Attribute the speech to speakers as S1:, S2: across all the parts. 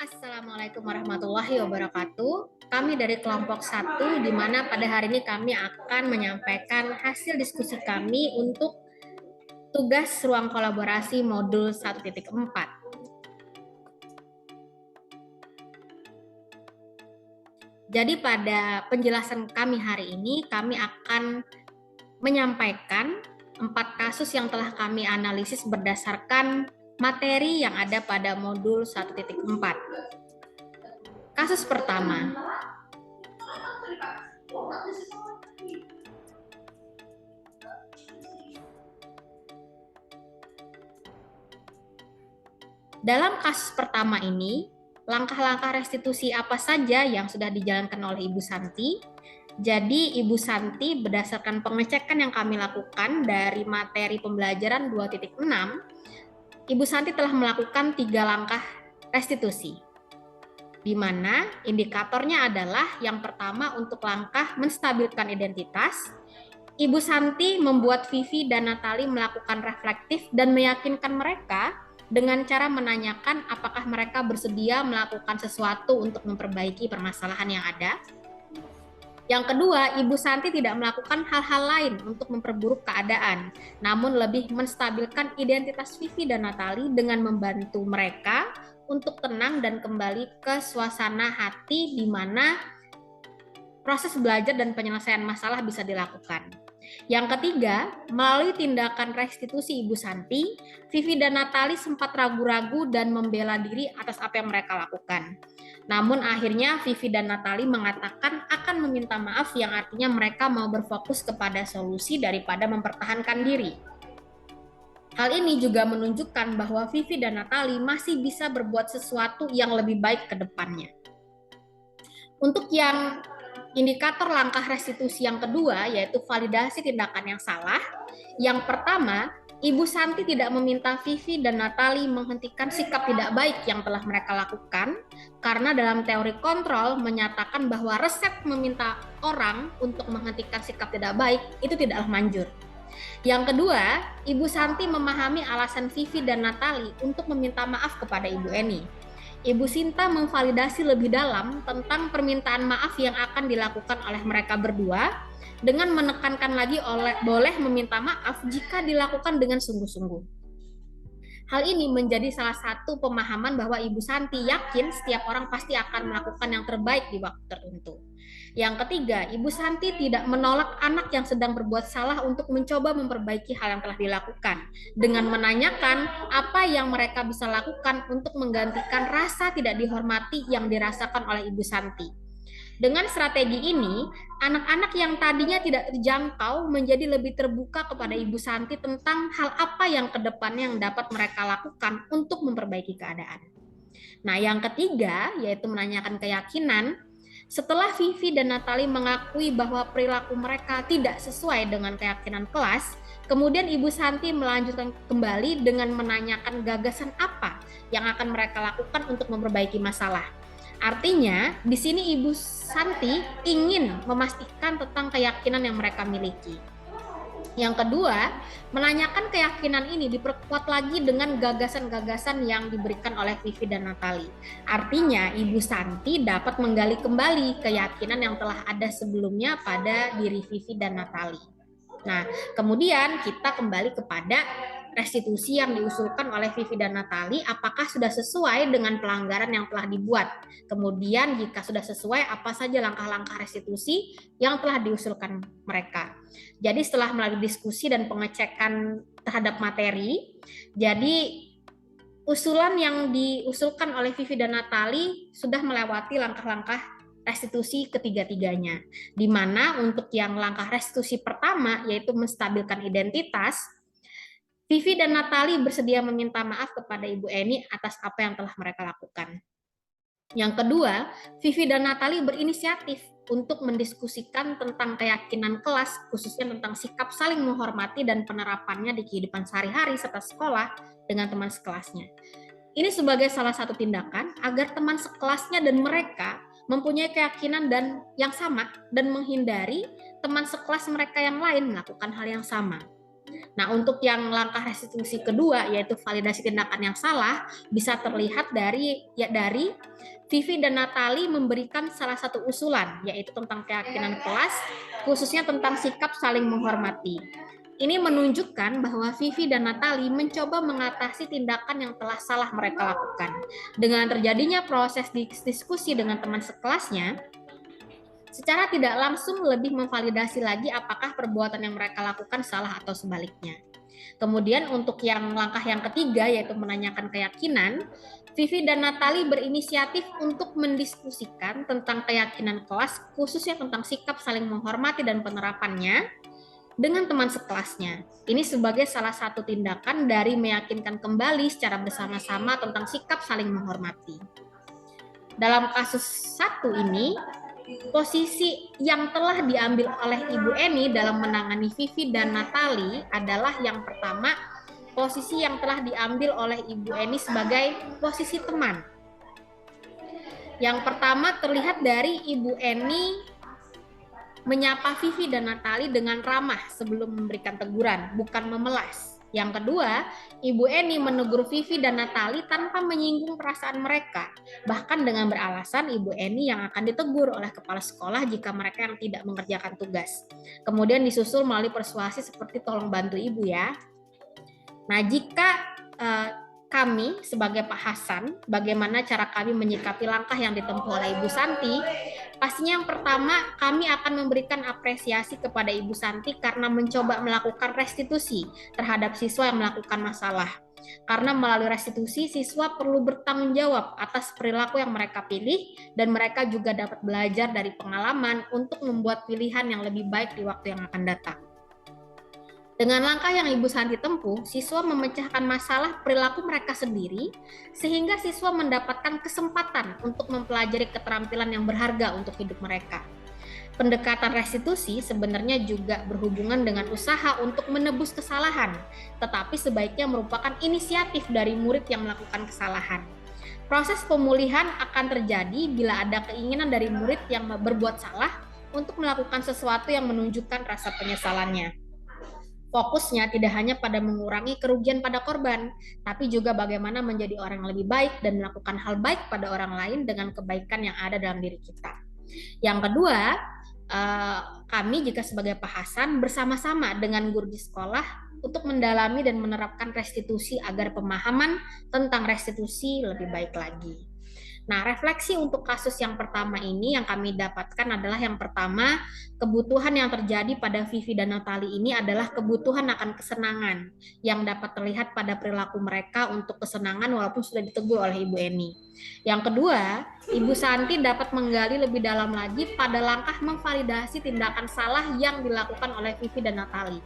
S1: Assalamualaikum warahmatullahi wabarakatuh. Kami dari kelompok 1, di mana pada hari ini kami akan menyampaikan hasil diskusi kami untuk tugas ruang kolaborasi modul 1.4. Jadi pada penjelasan kami hari ini, kami akan menyampaikan 4 kasus yang telah kami analisis berdasarkan materi yang ada pada modul 1.4. Kasus pertama. Dalam kasus pertama ini, langkah-langkah restitusi apa saja yang sudah dijalankan oleh Ibu Santi? Jadi Ibu Santi berdasarkan pengecekan yang kami lakukan dari materi pembelajaran 2.6, Ibu Santi telah melakukan 3 langkah restitusi, di mana indikatornya adalah yang pertama untuk langkah menstabilkan identitas. Ibu Santi membuat Vivi dan Natali melakukan reflektif dan meyakinkan mereka dengan cara menanyakan apakah mereka bersedia melakukan sesuatu untuk memperbaiki permasalahan yang ada. Yang kedua, Ibu Santi tidak melakukan hal-hal lain untuk memperburuk keadaan, namun lebih menstabilkan identitas Vivi dan Natali dengan membantu mereka untuk tenang dan kembali ke suasana hati di mana proses belajar dan penyelesaian masalah bisa dilakukan. Yang ketiga, melalui tindakan restitusi Ibu Santi, Vivi dan Natali sempat ragu-ragu dan membela diri atas apa yang mereka lakukan. Namun akhirnya Vivi dan Natali mengatakan akan meminta maaf, yang artinya mereka mau berfokus kepada solusi daripada mempertahankan diri. Hal ini juga menunjukkan bahwa Vivi dan Natali masih bisa berbuat sesuatu yang lebih baik ke depannya. Untuk yang indikator langkah restitusi yang kedua, yaitu validasi tindakan yang salah. Yang pertama, Ibu Santi tidak meminta Vivi dan Natali menghentikan sikap tidak baik yang telah mereka lakukan, karena dalam teori kontrol menyatakan bahwa resep meminta orang untuk menghentikan sikap tidak baik itu tidaklah manjur. Yang kedua, Ibu Santi memahami alasan Vivi dan Natali untuk meminta maaf kepada Ibu Eni. Ibu Sinta memvalidasi lebih dalam tentang permintaan maaf yang akan dilakukan oleh mereka berdua dengan menekankan lagi boleh meminta maaf jika dilakukan dengan sungguh-sungguh. Hal ini menjadi salah satu pemahaman bahwa Ibu Santi yakin setiap orang pasti akan melakukan yang terbaik di waktu tertentu. Yang ketiga, Ibu Santi tidak menolak anak yang sedang berbuat salah untuk mencoba memperbaiki hal yang telah dilakukan, dengan menanyakan apa yang mereka bisa lakukan untuk menggantikan rasa tidak dihormati yang dirasakan oleh Ibu Santi. Dengan strategi ini, anak-anak yang tadinya tidak terjangkau menjadi lebih terbuka kepada Ibu Santi tentang hal apa yang kedepannya yang dapat mereka lakukan untuk memperbaiki keadaan. Nah, yang ketiga, yaitu menanyakan keyakinan. Setelah Vivi dan Natali mengakui bahwa perilaku mereka tidak sesuai dengan keyakinan kelas, kemudian Ibu Santi melanjutkan kembali dengan menanyakan gagasan apa yang akan mereka lakukan untuk memperbaiki masalah. Artinya, di sini Ibu Santi ingin memastikan tentang keyakinan yang mereka miliki. Yang kedua, menanyakan keyakinan ini diperkuat lagi dengan gagasan-gagasan yang diberikan oleh Vivi dan Natali. Artinya, Ibu Santi dapat menggali kembali keyakinan yang telah ada sebelumnya pada diri Vivi dan Natali. Nah, kemudian kita kembali kepada restitusi yang diusulkan oleh Vivi dan Natali, apakah sudah sesuai dengan pelanggaran yang telah dibuat. Kemudian jika sudah sesuai, apa saja langkah-langkah restitusi yang telah diusulkan mereka. Jadi setelah melalui diskusi dan pengecekan terhadap materi, jadi usulan yang diusulkan oleh Vivi dan Natali sudah melewati langkah-langkah restitusi ketiga-tiganya, di mana untuk yang langkah restitusi pertama, yaitu menstabilkan identitas, Vivi dan Natali bersedia meminta maaf kepada Ibu Eni atas apa yang telah mereka lakukan. Yang kedua, Vivi dan Natali berinisiatif untuk mendiskusikan tentang keyakinan kelas, khususnya tentang sikap saling menghormati dan penerapannya di kehidupan sehari-hari serta sekolah dengan teman sekelasnya. Ini sebagai salah satu tindakan agar teman sekelasnya dan mereka mempunyai keyakinan yang sama dan menghindari teman sekelas mereka yang lain melakukan hal yang sama. Nah, untuk yang langkah restitusi kedua, yaitu validasi tindakan yang salah, bisa terlihat dari Vivi dan Natali memberikan salah satu usulan, yaitu tentang keyakinan kelas, khususnya tentang sikap saling menghormati. Ini menunjukkan bahwa Vivi dan Natali mencoba mengatasi tindakan yang telah salah mereka lakukan. Dengan terjadinya proses diskusi dengan teman sekelasnya, secara tidak langsung lebih memvalidasi lagi apakah perbuatan yang mereka lakukan salah atau sebaliknya. Kemudian untuk yang langkah yang ketiga, yaitu menanyakan keyakinan, Vivi dan Natali berinisiatif untuk mendiskusikan tentang keyakinan kelas, khususnya tentang sikap saling menghormati dan penerapannya dengan teman sekelasnya. Ini sebagai salah satu tindakan dari meyakinkan kembali secara bersama-sama tentang sikap saling menghormati. Dalam kasus satu ini, posisi yang telah diambil oleh Ibu Eni dalam menangani Vivi dan Natali adalah yang pertama, posisi yang telah diambil oleh Ibu Eni sebagai posisi teman. Yang pertama terlihat dari Ibu Eni menyapa Vivi dan Natali dengan ramah sebelum memberikan teguran, bukan memelas. Yang kedua, Ibu Eni menegur Vivi dan Natali tanpa menyinggung perasaan mereka, bahkan dengan beralasan Ibu Eni yang akan ditegur oleh kepala sekolah jika mereka yang tidak mengerjakan tugas. Kemudian disusul melalui persuasi seperti tolong bantu Ibu ya. Nah, jika kami sebagai Pak Hasan, bagaimana cara kami menyikapi langkah yang ditempuh oleh Ibu Santi? Pastinya yang pertama, kami akan memberikan apresiasi kepada Ibu Santi karena mencoba melakukan restitusi terhadap siswa yang melakukan masalah. Karena melalui restitusi, siswa perlu bertanggung jawab atas perilaku yang mereka pilih dan mereka juga dapat belajar dari pengalaman untuk membuat pilihan yang lebih baik di waktu yang akan datang. Dengan langkah yang Ibu Santi tempuh, siswa memecahkan masalah perilaku mereka sendiri, sehingga siswa mendapatkan kesempatan untuk mempelajari keterampilan yang berharga untuk hidup mereka. Pendekatan restitusi sebenarnya juga berhubungan dengan usaha untuk menebus kesalahan, tetapi sebaiknya merupakan inisiatif dari murid yang melakukan kesalahan. Proses pemulihan akan terjadi bila ada keinginan dari murid yang berbuat salah untuk melakukan sesuatu yang menunjukkan rasa penyesalannya. Fokusnya tidak hanya pada mengurangi kerugian pada korban, tapi juga bagaimana menjadi orang yang lebih baik dan melakukan hal baik pada orang lain dengan kebaikan yang ada dalam diri kita. Yang kedua, kami jika sebagai Pak Hasan bersama-sama dengan guru di sekolah untuk mendalami dan menerapkan restitusi agar pemahaman tentang restitusi lebih baik lagi. Nah, refleksi untuk kasus yang pertama ini yang kami dapatkan adalah yang pertama, kebutuhan yang terjadi pada Vivi dan Natali ini adalah kebutuhan akan kesenangan yang dapat terlihat pada perilaku mereka untuk kesenangan walaupun sudah ditegur oleh Ibu Eni. Yang kedua, Ibu Santi dapat menggali lebih dalam lagi pada langkah memvalidasi tindakan salah yang dilakukan oleh Vivi dan Natali.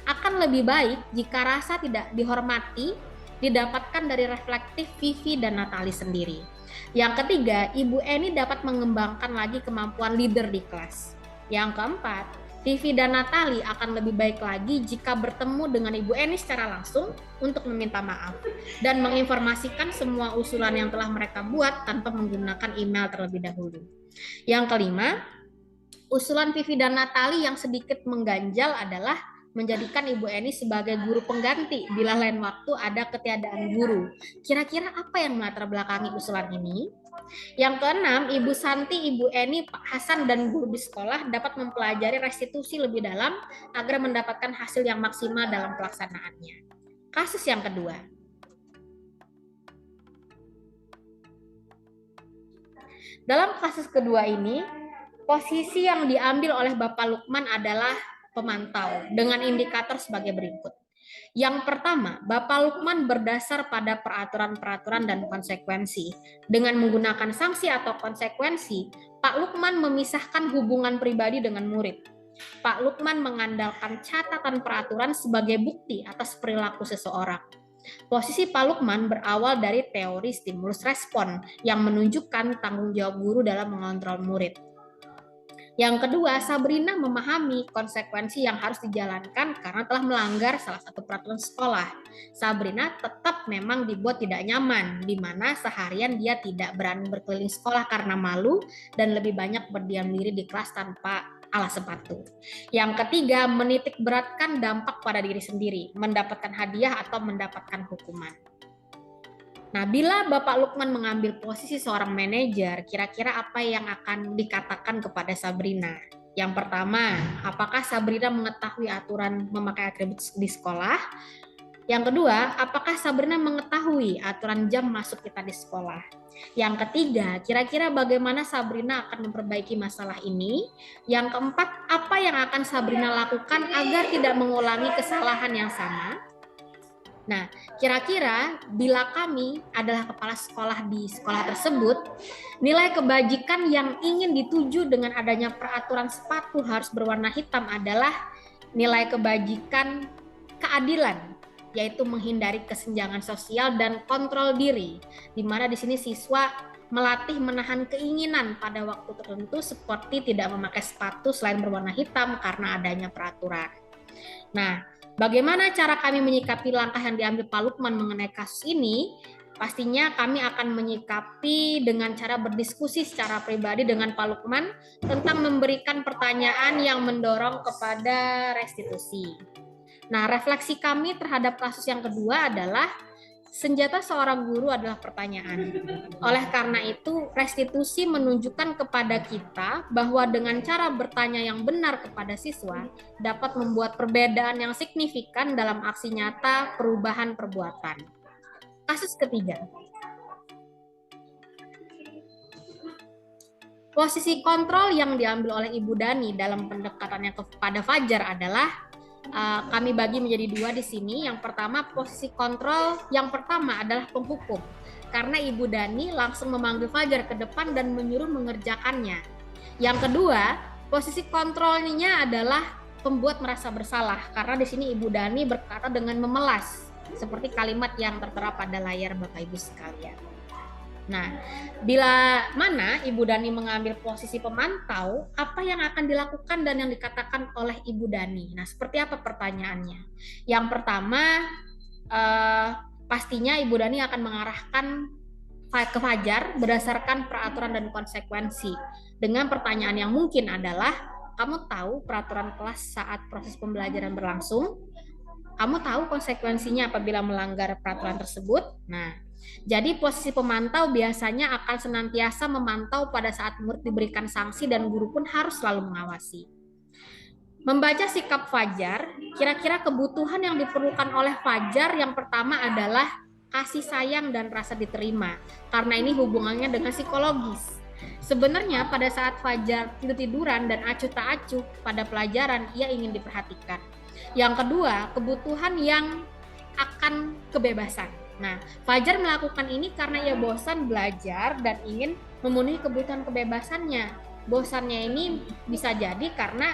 S1: Akan lebih baik jika rasa tidak dihormati didapatkan dari reflektif Vivi dan Natali sendiri. Yang ketiga, Ibu Eni dapat mengembangkan lagi kemampuan leader di kelas. Yang keempat, Vivi dan Natali akan lebih baik lagi jika bertemu dengan Ibu Eni secara langsung untuk meminta maaf dan menginformasikan semua usulan yang telah mereka buat tanpa menggunakan email terlebih dahulu. Yang kelima, usulan Vivi dan Natali yang sedikit mengganjal adalah menjadikan Ibu Eni sebagai guru pengganti bila lain waktu ada ketiadaan guru. Kira-kira apa yang melatar belakangi usulan ini? Yang keenam, Ibu Santi, Ibu Eni, Pak Hasan, dan guru di sekolah dapat mempelajari restitusi lebih dalam agar mendapatkan hasil yang maksimal dalam pelaksanaannya. Kasus yang kedua. Dalam kasus kedua ini, posisi yang diambil oleh Bapak Lukman adalah pemantau dengan indikator sebagai berikut. Yang pertama, Bapak Lukman berdasar pada peraturan-peraturan dan konsekuensi. Dengan menggunakan sanksi atau konsekuensi, Pak Lukman memisahkan hubungan pribadi dengan murid. Pak Lukman mengandalkan catatan peraturan sebagai bukti atas perilaku seseorang. Posisi Pak Lukman berawal dari teori stimulus respon yang menunjukkan tanggung jawab guru dalam mengontrol murid. Yang kedua, Sabrina memahami konsekuensi yang harus dijalankan karena telah melanggar salah satu peraturan sekolah. Sabrina tetap memang dibuat tidak nyaman, di mana seharian dia tidak berani berkeliling sekolah karena malu dan lebih banyak berdiam diri di kelas tanpa alas sepatu. Yang ketiga, menitik beratkan dampak pada diri sendiri, mendapatkan hadiah atau mendapatkan hukuman. Nah, bila Bapak Lukman mengambil posisi seorang manajer, kira-kira apa yang akan dikatakan kepada Sabrina? Yang pertama, apakah Sabrina mengetahui aturan memakai atribut di sekolah? Yang kedua, apakah Sabrina mengetahui aturan jam masuk kita di sekolah? Yang ketiga, kira-kira bagaimana Sabrina akan memperbaiki masalah ini? Yang keempat, apa yang akan Sabrina lakukan agar tidak mengulangi kesalahan yang sama? Nah, kira-kira bila kami adalah kepala sekolah di sekolah tersebut, nilai kebajikan yang ingin dituju dengan adanya peraturan sepatu harus berwarna hitam adalah nilai kebajikan keadilan, yaitu menghindari kesenjangan sosial dan kontrol diri, di mana di sini siswa melatih menahan keinginan pada waktu tertentu seperti tidak memakai sepatu selain berwarna hitam karena adanya peraturan. Nah, bagaimana cara kami menyikapi langkah yang diambil Pak Lukman mengenai kasus ini? Pastinya kami akan menyikapi dengan cara berdiskusi secara pribadi dengan Pak Lukman tentang memberikan pertanyaan yang mendorong kepada restitusi. Nah, refleksi kami terhadap kasus yang kedua adalah senjata seorang guru adalah pertanyaan. Oleh karena itu, restitusi menunjukkan kepada kita bahwa dengan cara bertanya yang benar kepada siswa dapat membuat perbedaan yang signifikan dalam aksi nyata perubahan perbuatan. Kasus ketiga. Posisi kontrol yang diambil oleh Ibu Dani dalam pendekatannya kepada Fajar adalah kami bagi menjadi dua di sini. Yang pertama, posisi kontrol yang pertama adalah penghukum, karena Ibu Dani langsung memanggil Fajar ke depan dan menyuruh mengerjakannya. Yang kedua, posisi kontrolnya adalah pembuat merasa bersalah, karena di sini Ibu Dani berkata dengan memelas, seperti kalimat yang tertera pada layar Bapak Ibu sekalian. Nah, bila mana Ibu Dani mengambil posisi pemantau, apa yang akan dilakukan dan yang dikatakan oleh Ibu Dani? Nah, seperti apa pertanyaannya? Yang pertama, pastinya Ibu Dani akan mengarahkan ke Fajar berdasarkan peraturan dan konsekuensi. Dengan pertanyaan yang mungkin adalah, kamu tahu peraturan kelas saat proses pembelajaran berlangsung? Kamu tahu konsekuensinya apabila melanggar peraturan tersebut? Nah, jadi posisi pemantau biasanya akan senantiasa memantau pada saat murid diberikan sanksi dan guru pun harus selalu mengawasi. Membaca sikap Fajar, kira-kira kebutuhan yang diperlukan oleh Fajar yang pertama adalah kasih sayang dan rasa diterima, karena ini hubungannya dengan psikologis. Sebenarnya pada saat Fajar tidur-tiduran dan acuh tak acuh pada pelajaran, ia ingin diperhatikan. Yang kedua, kebutuhan yang akan kebebasan. Nah, Fajar melakukan ini karena ia bosan belajar dan ingin memenuhi kebutuhan kebebasannya. Bosannya ini bisa jadi karena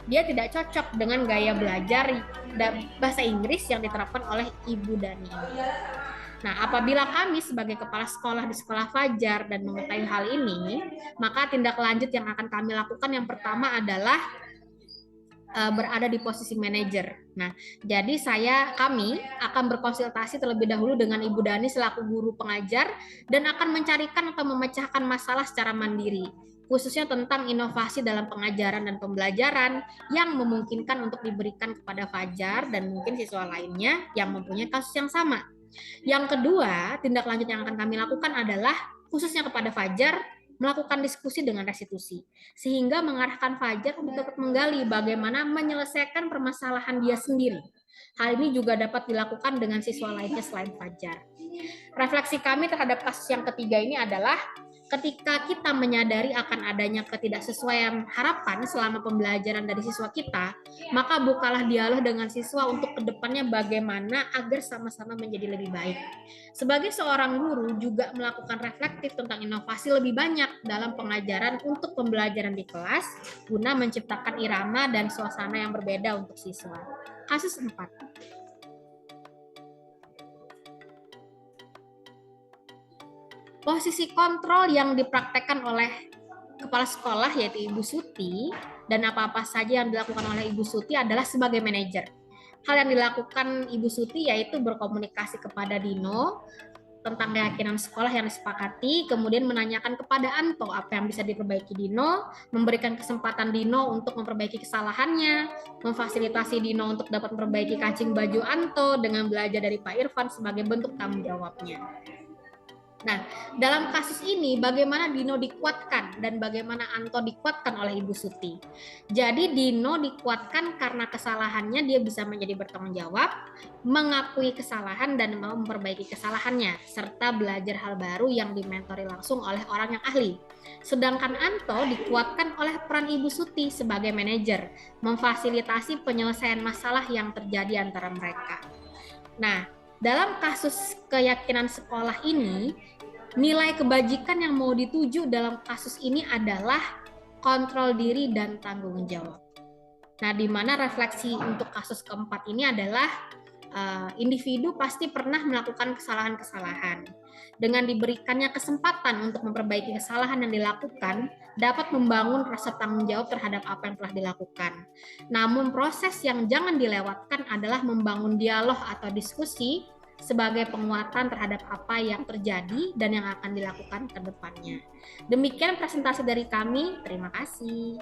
S1: dia tidak cocok dengan gaya belajar dan bahasa Inggris yang diterapkan oleh Ibu Dani. Nah, apabila kami sebagai kepala sekolah di sekolah Fajar dan mengetahui hal ini, maka tindak lanjut yang akan kami lakukan yang pertama adalah berada di posisi manajer. Nah, jadi kami akan berkonsultasi terlebih dahulu dengan Ibu Dani selaku guru pengajar dan akan mencarikan atau memecahkan masalah secara mandiri, khususnya tentang inovasi dalam pengajaran dan pembelajaran yang memungkinkan untuk diberikan kepada Fajar dan mungkin siswa lainnya yang mempunyai kasus yang sama. Yang kedua, tindak lanjut yang akan kami lakukan adalah khususnya kepada Fajar, melakukan diskusi dengan restitusi, sehingga mengarahkan Fajar untuk dapat menggali bagaimana menyelesaikan permasalahan dia sendiri. Hal ini juga dapat dilakukan dengan siswa lainnya selain Fajar. Refleksi kami terhadap kasus yang ketiga ini adalah ketika kita menyadari akan adanya ketidaksesuaian harapan selama pembelajaran dari siswa kita, maka bukalah dialog dengan siswa untuk kedepannya bagaimana agar sama-sama menjadi lebih baik. Sebagai seorang guru juga melakukan reflektif tentang inovasi lebih banyak dalam pengajaran untuk pembelajaran di kelas, guna menciptakan irama dan suasana yang berbeda untuk siswa. Kasus 4. Posisi kontrol yang dipraktekkan oleh kepala sekolah yaitu Ibu Suti dan apa-apa saja yang dilakukan oleh Ibu Suti adalah sebagai manajer. Hal yang dilakukan Ibu Suti yaitu berkomunikasi kepada Dino tentang keyakinan sekolah yang disepakati, kemudian menanyakan kepada Anto apa yang bisa diperbaiki Dino, memberikan kesempatan Dino untuk memperbaiki kesalahannya, memfasilitasi Dino untuk dapat memperbaiki kancing baju Anto dengan belajar dari Pak Irfan sebagai bentuk tanggung jawabnya. Nah, dalam kasus ini bagaimana Dino dikuatkan dan bagaimana Anto dikuatkan oleh Ibu Suti. Jadi Dino dikuatkan karena kesalahannya dia bisa menjadi bertanggung jawab, mengakui kesalahan dan mau memperbaiki kesalahannya, serta belajar hal baru yang dimentori langsung oleh orang yang ahli. Sedangkan Anto dikuatkan oleh peran Ibu Suti sebagai manajer, memfasilitasi penyelesaian masalah yang terjadi antara mereka. Nah, dalam kasus keyakinan sekolah ini, nilai kebajikan yang mau dituju dalam kasus ini adalah kontrol diri dan tanggung jawab. Nah, di mana refleksi untuk kasus keempat ini adalah individu pasti pernah melakukan kesalahan-kesalahan. Dengan diberikannya kesempatan untuk memperbaiki kesalahan yang dilakukan, dapat membangun rasa tanggung jawab terhadap apa yang telah dilakukan. Namun proses yang jangan dilewatkan adalah membangun dialog atau diskusi sebagai penguatan terhadap apa yang terjadi dan yang akan dilakukan ke depannya. Demikian presentasi dari kami. Terima kasih.